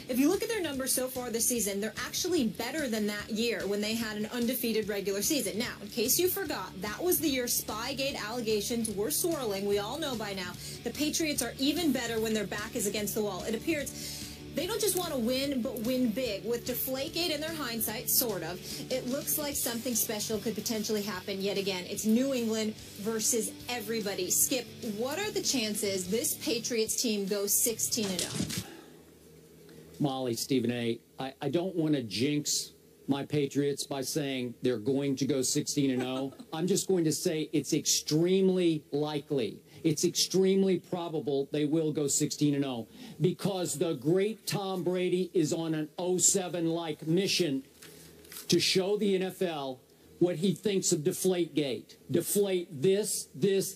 If you look at their numbers so far this season, they're actually better than that year when they had an undefeated regular season. Now, in case you forgot, that was the year Spygate allegations were swirling. We all know by now the Patriots are even better when their back is against the wall. It appears they don't just want to win, but win big. With Deflategate in their hindsight, sort of, it looks like something special could potentially happen yet again. It's New England versus everybody. Skip, what are the chances this Patriots team goes 16-0? Molly, Stephen A., I don't want to jinx my Patriots by saying they're going to go 16-0. I'm just going to say it's extremely likely. It's extremely probable they will go 16-0 because the great Tom Brady is on an 07-like mission to show the NFL what he thinks of Deflategate. Deflate this.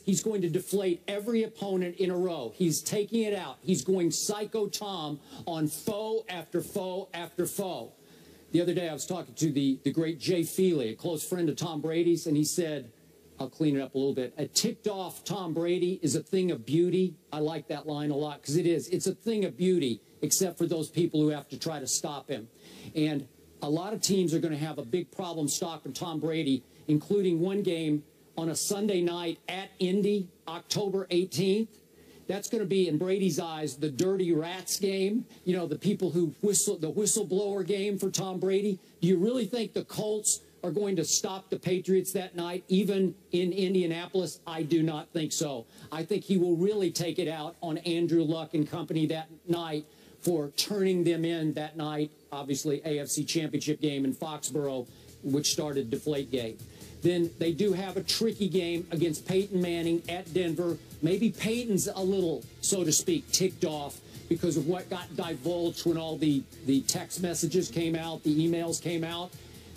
He's going to deflate every opponent in a row. He's taking it out. He's going psycho Tom on foe after foe after foe. The other day I was talking to the great Jay Feely, a close friend of Tom Brady's, and he said, I'll clean it up a little bit. A ticked-off Tom Brady is a thing of beauty. I like that line a lot because it is. It's a thing of beauty, except for those people who have to try to stop him. And a lot of teams are going to have a big problem stopping Tom Brady, including one game on a Sunday night at Indy, October 18th. That's going to be, in Brady's eyes, the dirty rats game. You know, the people who whistle, the whistleblower game for Tom Brady. Do you really think the Colts are going to stop the Patriots that night, even in Indianapolis? I do not think so. I think he will really take it out on Andrew Luck and company that night for turning them in that night. Obviously, AFC Championship game in Foxborough, which started Deflategate. Then they do have a tricky game against Peyton Manning at Denver. Maybe Peyton's a little, so to speak, ticked off because of what got divulged when all the text messages came out, the emails came out,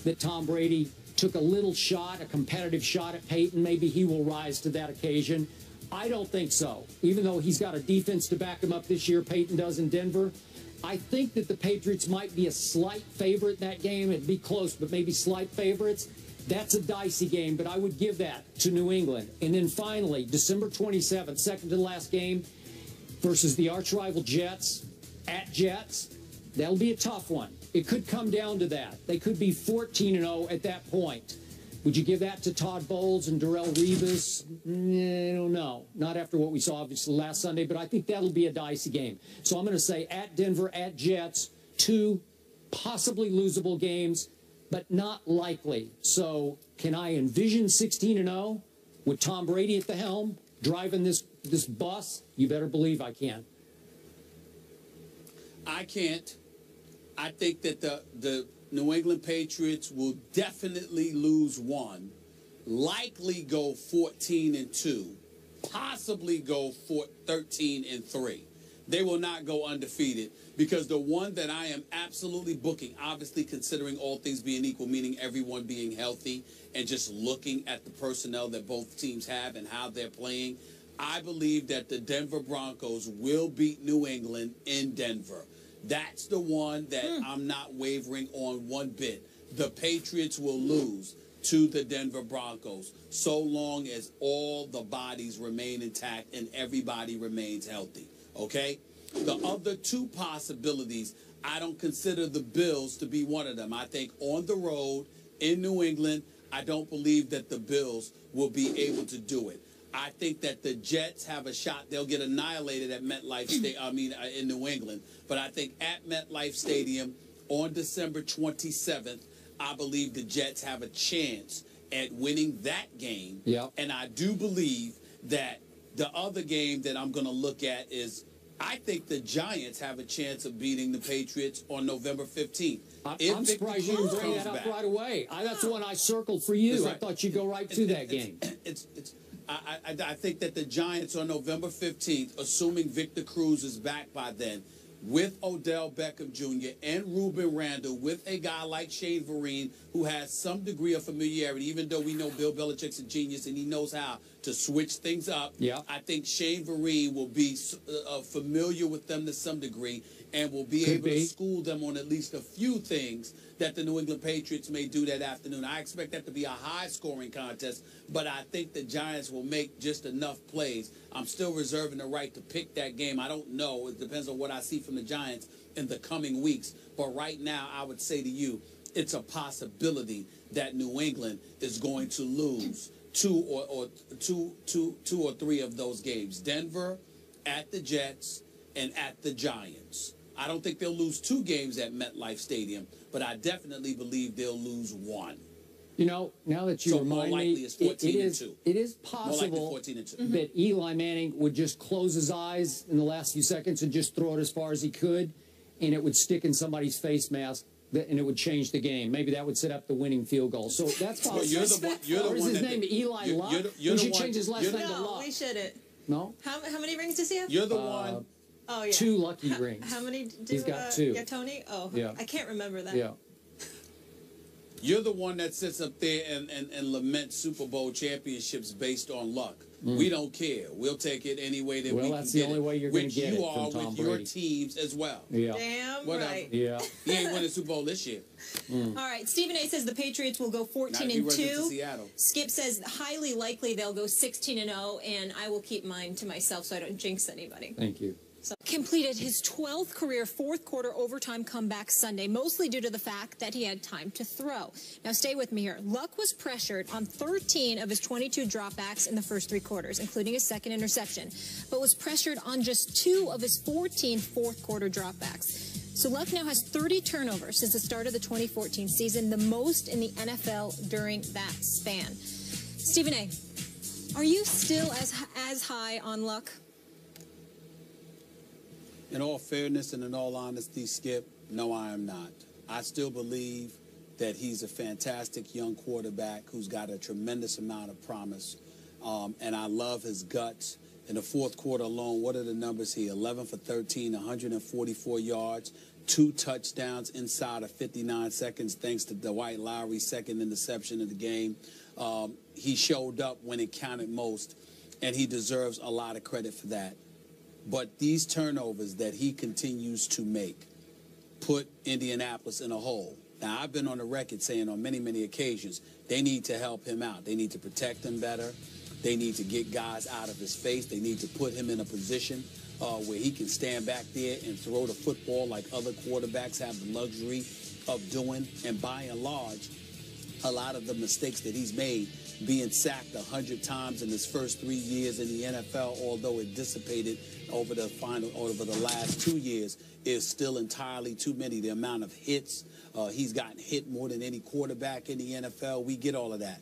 that Tom Brady took a little shot, a competitive shot at Peyton. Maybe he will rise to that occasion. I don't think so. Even though he's got a defense to back him up this year, Peyton does in Denver. I think that the Patriots might be a slight favorite in that game. It'd be close, but maybe slight favorites. That's a dicey game, but I would give that to New England. And then finally, December 27th, second to the last game, versus the arch-rival Jets at Jets. That'll be a tough one. It could come down to that. They could be 14-0 at that point. Would you give that to Todd Bowles and Darrelle Revis? I don't know. Not after what we saw, obviously, last Sunday, but I think that'll be a dicey game. So I'm going to say at Denver, at Jets, two possibly losable games, but not likely. So can I envision 16-0 with Tom Brady at the helm, driving this bus? You better believe I can. I can't. I think that the New England Patriots will definitely lose one, likely go 14-2, possibly go 13-3. They will not go undefeated because the one that I am absolutely booking, obviously considering all things being equal, meaning everyone being healthy and just looking at the personnel that both teams have and how they're playing, I believe that the Denver Broncos will beat New England in Denver. That's the one that I'm not wavering on one bit. The Patriots will lose to the Denver Broncos so long as all the bodies remain intact and everybody remains healthy. Okay? The other two possibilities, I don't consider the Bills to be one of them. I think on the road in New England, I don't believe that the Bills will be able to do it. I think that the Jets have a shot. They'll get annihilated at MetLife in New England. But I think at MetLife Stadium on December 27th, I believe the Jets have a chance at winning that game. Yep. And I do believe that the other game that I'm going to look at is I think the Giants have a chance of beating the Patriots on November 15th. I'm surprised you didn't bring that up right away. That's the one I circled for you. Right. I thought you'd go right to that game. I think that the Giants on November 15th, assuming Victor Cruz is back by then, with Odell Beckham Jr. and Ruben Randle, with a guy like Shane Vereen, who has some degree of familiarity, even though we know Bill Belichick's a genius and he knows how to switch things up. Yeah. I think Shane Vereen will be familiar with them to some degree and will be able to school them on at least a few things that the New England Patriots may do that afternoon. I expect that to be a high-scoring contest, but I think the Giants will make just enough plays. I'm still reserving the right to pick that game. I don't know. It depends on what I see from the Giants in the coming weeks. But right now, I would say to you, it's a possibility that New England is going to lose two or three of those games. Denver, at the Jets, and at the Giants. I don't think they'll lose 2 games at MetLife Stadium, but I definitely believe they'll lose 1. You know, now that you remind me, it is possible that Eli Manning would just close his eyes in the last few seconds and just throw it as far as he could, and it would stick in somebody's face mask, and it would change the game. Maybe that would set up the winning field goal. So that's possible. Well, you're the or is his name Eli Luck? We should change his last name to Luck. No, we shouldn't. No? How many rings does he have? You're the one. Oh, yeah. 2 lucky rings. How many do He's got 2. Yeah, Tony? Oh, yeah. I can't remember that. Yeah. You're the one that sits up there and laments Super Bowl championships based on luck. We don't care. We'll take it any way that we can get it. Well, that's the only way you're going to get it from Tom Brady. Which you are with your teams as well. Yeah. Damn Whatever. right. Yeah. He ain't winning Super Bowl this year. All right. Stephen A. says the Patriots will go 14-2. Skip says highly likely they'll go 16-0, and I will keep mine to myself so I don't jinx anybody. Thank you. So, completed his 12th career fourth-quarter overtime comeback Sunday, mostly due to the fact that he had time to throw. Now, stay with me here. Luck was pressured on 13 of his 22 dropbacks in the first 3 quarters, including his second interception, but was pressured on just 2 of his 14 fourth-quarter dropbacks. So Luck now has 30 turnovers since the start of the 2014 season, the most in the NFL during that span. Stephen A., are you still as high on Luck? In all fairness and in all honesty, Skip, no, I am not. I still believe that he's a fantastic young quarterback who's got a tremendous amount of promise. And I love his guts. In the fourth quarter alone, what are the numbers here? 11 for 13, 144 yards, 2 touchdowns inside of 59 seconds, thanks to Dwight Lowry's second interception of the game. He showed up when it counted most, and he deserves a lot of credit for that. But these turnovers that he continues to make put Indianapolis in a hole. Now, I've been on the record saying on many, many occasions, they need to help him out. They need to protect him better. They need to get guys out of his face. They need to put him in a position where he can stand back there and throw the football like other quarterbacks have the luxury of doing. And by and large, a lot of the mistakes that he's made, being sacked 100 times in his first 3 years in the NFL, although it dissipated over the last 2 years, is still entirely too many. The amount of hits, he's gotten hit more than any quarterback in the NFL. We get all of that.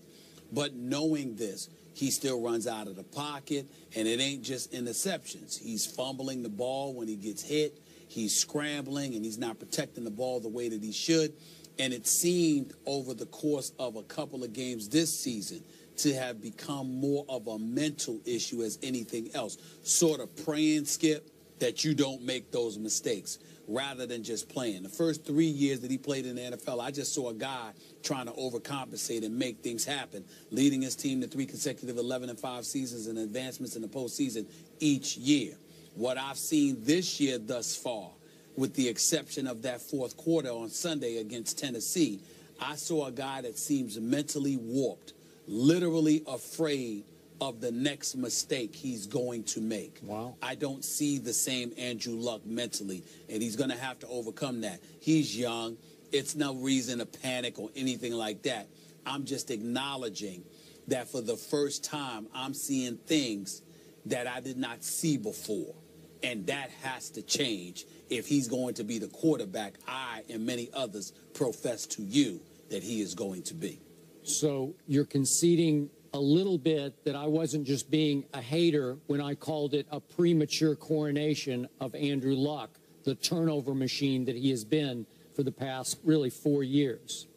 But knowing this, he still runs out of the pocket, and it ain't just interceptions. He's fumbling the ball when he gets hit. He's scrambling, and he's not protecting the ball the way that he should. And it seemed over the course of a couple of games this season to have become more of a mental issue as anything else. Sort of praying, Skip, that you don't make those mistakes rather than just playing. The first 3 years that he played in the NFL, I just saw a guy trying to overcompensate and make things happen, leading his team to 3 consecutive 11-5 seasons and advancements in the postseason each year. What I've seen this year thus far, with the exception of that fourth quarter on Sunday against Tennessee, I saw a guy that seems mentally warped, literally afraid of the next mistake he's going to make. Wow. I don't see the same Andrew Luck mentally, and he's going to have to overcome that. He's young. It's no reason to panic or anything like that. I'm just acknowledging that for the first time, I'm seeing things that I did not see before, and that has to change if he's going to be the quarterback I and many others profess to you that he is going to be. So you're conceding a little bit that I wasn't just being a hater when I called it a premature coronation of Andrew Luck, the turnover machine that he has been for the past, really, 4 years.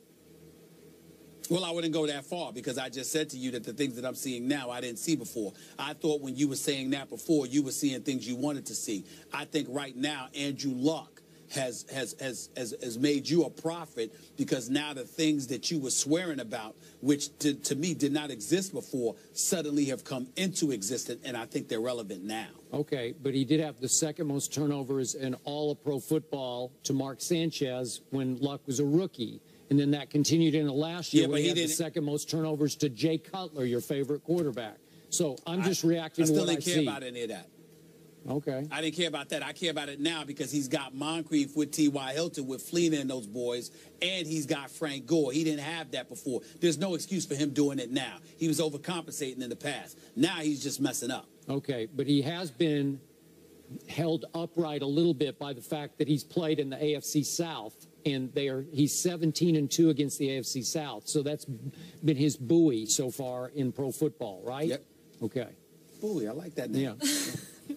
Well, I wouldn't go that far because I just said to you that the things that I'm seeing now I didn't see before. I thought when you were saying that before, you were seeing things you wanted to see. I think right now Andrew Luck has made you a prophet because now the things that you were swearing about, which to me did not exist before, suddenly have come into existence, and I think they're relevant now. Okay, but he did have the second most turnovers in all of pro football to Mark Sanchez when Luck was a rookie. And then that continued into last year when he had the second most turnovers to Jay Cutler, your favorite quarterback. So I'm just reacting to what I see. I still didn't care about any of that. Okay. I didn't care about that. I care about it now because he's got Moncrief with T.Y. Hilton, with Fleener and those boys, and he's got Frank Gore. He didn't have that before. There's no excuse for him doing it now. He was overcompensating in the past. Now he's just messing up. Okay, but he has been held upright a little bit by the fact that he's played in the AFC South, and he's 17-2 against the AFC South. So that's been his buoy so far in pro football, right? Yep. Okay. Buoy, I like that name. Yeah.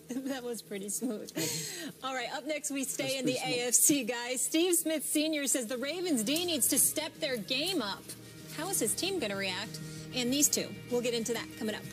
That was pretty smooth. All right, up next we stay in the AFC, guys. Steve Smith Sr. says the Ravens' D needs to step their game up. How is his team going to react? And these two, we'll get into that coming up.